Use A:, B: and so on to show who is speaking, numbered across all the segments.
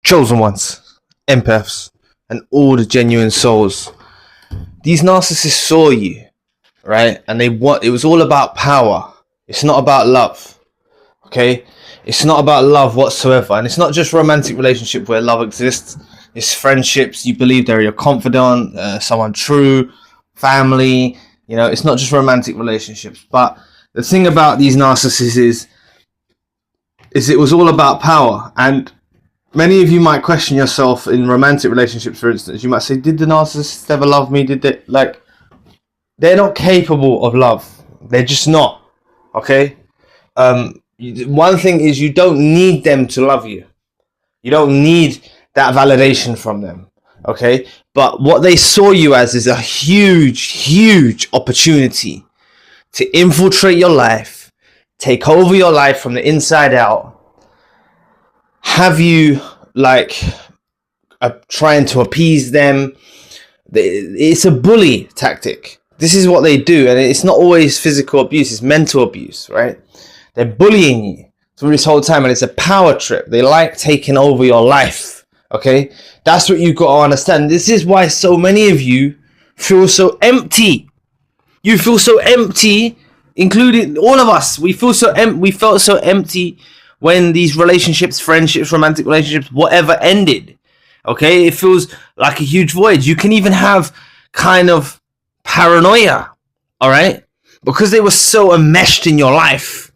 A: chosen ones, empaths, and all the genuine souls. These narcissists saw you, right? And it was all about power. It's not about love, okay? It's not about love whatsoever. And it's not just romantic relationship where love exists. It's friendships. You believe they're your confidant, someone true, family. You know, it's not just romantic relationships. But the thing about these narcissists is it was all about power. And many of you might question yourself in romantic relationships, for instance. You might say, did the narcissist ever love me? Did they? Like, they're not capable of love. They're just not. Okay? One thing is, you don't need them to love you. You don't need that validation from them. Okay? But what they saw you as is a huge, huge opportunity to infiltrate your life, take over your life from the inside out, have you like trying to appease them. It's a bully tactic. This is what they do, and it's not always physical abuse, it's mental abuse, right? They're bullying you through this whole time, and it's a power trip. They like taking over your life, okay? That's what you've got to understand. This is why so many of you feel so empty. You feel so empty, including all of us. We felt so empty when these relationships, friendships, romantic relationships, whatever ended. Okay, it feels like a huge void. You can even have kind of paranoia, all right? Because they were so enmeshed in your life,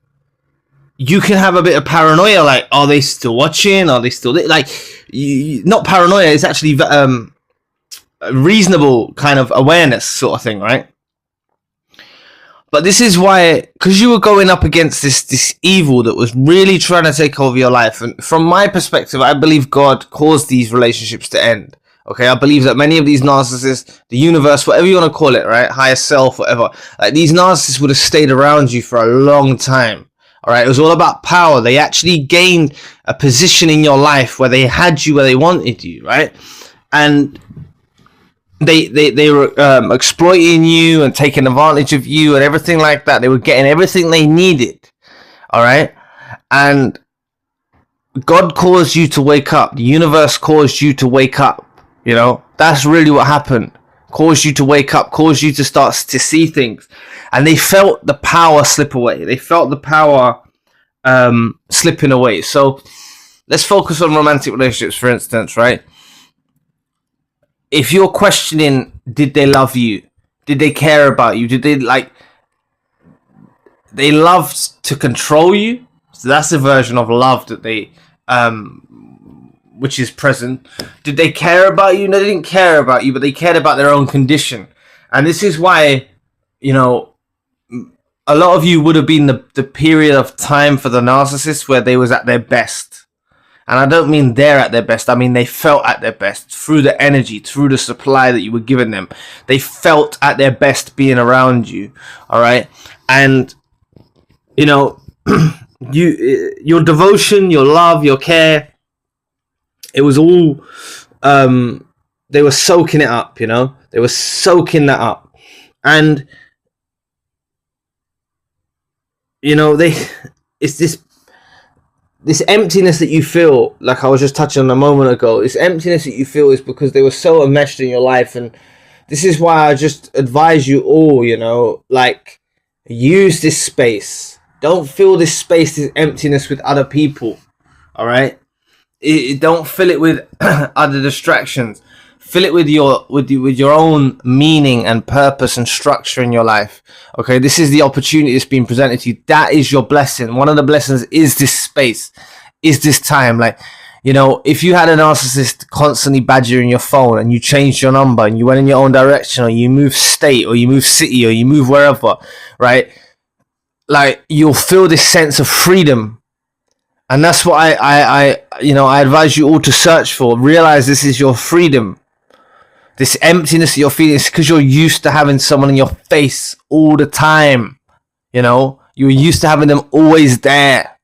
A: you can have a bit of paranoia, like, are they still watching? Are they still like, not paranoia, it's actually reasonable kind of awareness sort of thing, right? But this is why, because you were going up against this evil that was really trying to take over your life. And from my perspective, I believe God caused these relationships to end. Okay, I believe that many of these narcissists, the universe, whatever you want to call it, right? Higher self, whatever. Like, these narcissists would have stayed around you for a long time. All right, it was all about power. They actually gained a position in your life where they had you where they wanted you, right? And they were exploiting you and taking advantage of you and everything like that. They were getting everything they needed, all right? And God caused you to wake up. The universe caused you to wake up, you know? That's really what happened. Caused you to wake up, caused you to start to see things. And they felt the power slip away. They felt the power slipping away. So let's focus on romantic relationships, for instance, right? If you're questioning, did they love you? Did they care about you? Did they they loved to control you? So that's a version of love that they, which is present. Did they care about you? No, they didn't care about you, but they cared about their own condition. And this is why, you know, a lot of you would have been the period of time for the narcissist where they was at their best. And I don't mean they're at their best. I mean they felt at their best through the energy, through the supply that you were giving them. They felt at their best being around you. All right. And, you know, your devotion, your love, your care, it was all, they were soaking it up, you know. They were soaking that up. And, you know, it's this emptiness that you feel, like I was just touching on a moment ago, this emptiness that you feel is because they were so enmeshed in your life. And this is why I just advise you all, you know, like, use this space. Don't fill this space, this emptiness, with other people, all right? Don't fill it with other distractions. Fill it with your own meaning and purpose and structure in your life. Okay, this is the opportunity that's been presented to you. That is your blessing. One of the blessings is this space, is this time. Like, you know, if you had a narcissist constantly badgering your phone and you changed your number and you went in your own direction, or you moved state, or you moved city, or you moved wherever, right? Like, you'll feel this sense of freedom. And that's what I advise you all to search for. Realize this is your freedom. This emptiness that you're feeling is because you're used to having someone in your face all the time. You know, you're used to having them always there.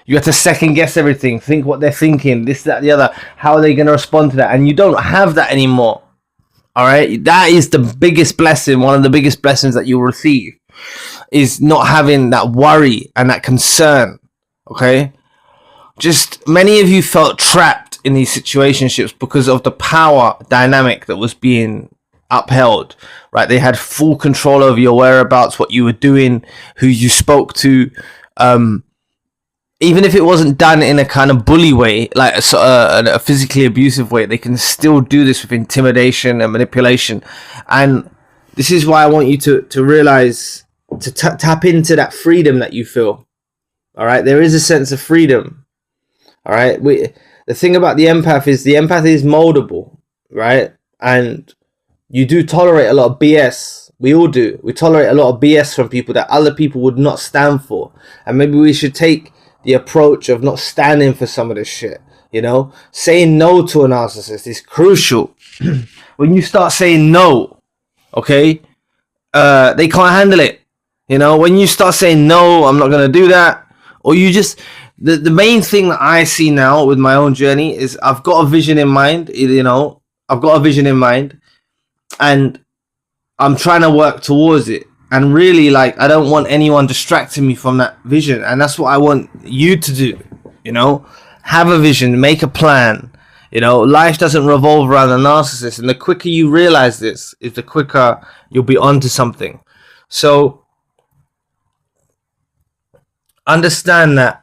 A: You have to second guess everything, think what they're thinking, this, that, the other. How are they going to respond to that? And you don't have that anymore. All right. That is the biggest blessing. One of the biggest blessings that you'll receive is not having that worry and that concern. Okay. Just many of you felt trapped in these situationships because of the power dynamic that was being upheld, right? They had full control over your whereabouts, what you were doing, who you spoke to, even if it wasn't done in a kind of bully way, like a physically abusive way. They can still do this with intimidation and manipulation. And this is why I want you to realize, to tap into that freedom that you feel. All right, there is a sense of freedom. All right, the thing about the empath is moldable, right? And you do tolerate a lot of BS. We all do. We tolerate a lot of BS from people that other people would not stand for. And maybe we should take the approach of not standing for some of this shit. You know, saying no to a narcissist is crucial. When you start saying no, okay, they can't handle it. You know, when you start saying no, I'm not gonna do that, or you just the main thing that I see now with my own journey is I've got a vision in mind. You know, I've got a vision in mind, and I'm trying to work towards it. And really, like, I don't want anyone distracting me from that vision. And that's what I want you to do. You know, have a vision, make a plan. You know, life doesn't revolve around a narcissist. And the quicker you realize this, is the quicker you'll be onto something. So understand that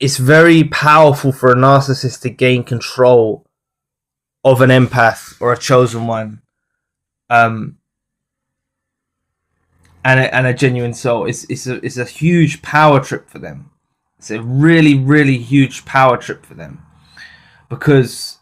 A: it's very powerful for a narcissist to gain control of an empath or a chosen one. And a genuine soul. It's a huge power trip for them. It's a really, really huge power trip for them, because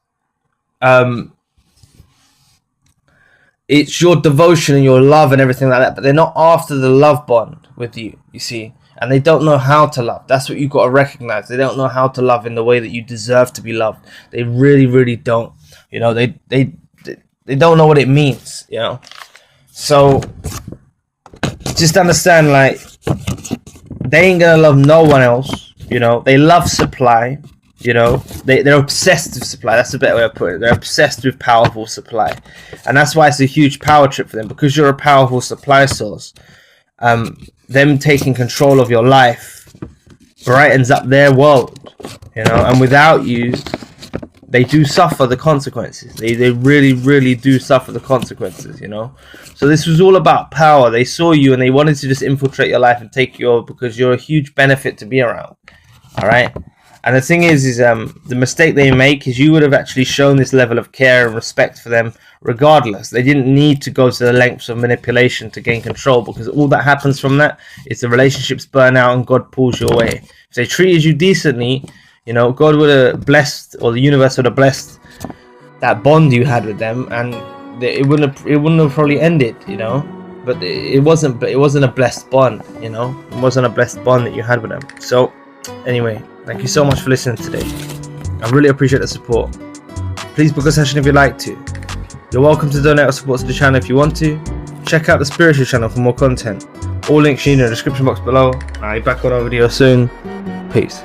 A: it's your devotion and your love and everything like that, but they're not after the love bond with you, you see, and they don't know how to love. That's what you've got to recognize. They don't know how to love in the way that you deserve to be loved. They really, really don't. You know, they don't know what it means, you know. So just understand, like, they ain't gonna love no one else. You know, they love supply. You know, they're obsessed with supply. That's a better way of putting it. They're obsessed with powerful supply, and that's why it's a huge power trip for them, because you're a powerful supply source. Them taking control of your life brightens up their world, you know, and without you, they do suffer the consequences. They really, really do suffer the consequences, you know. So this was all about power. They saw you and they wanted to just infiltrate your life and take you over because you're a huge benefit to be around. All right. And the thing is the mistake they make is you would have actually shown this level of care and respect for them regardless. They didn't need to go to the lengths of manipulation to gain control, because all that happens from that is the relationships burn out and God pulls you away. If they treated you decently, you know, God would have blessed, or the universe would have blessed that bond you had with them, and it wouldn't have probably ended, you know. But it wasn't a blessed bond, you know. It wasn't a blessed bond that you had with them. So anyway, thank you so much for listening today. I really appreciate the support. Please book a session if you'd like to. You're welcome to donate or support to the channel if you want to. Check out the spiritual channel for more content. All links in the description box below. I'll be back on our video soon. Peace.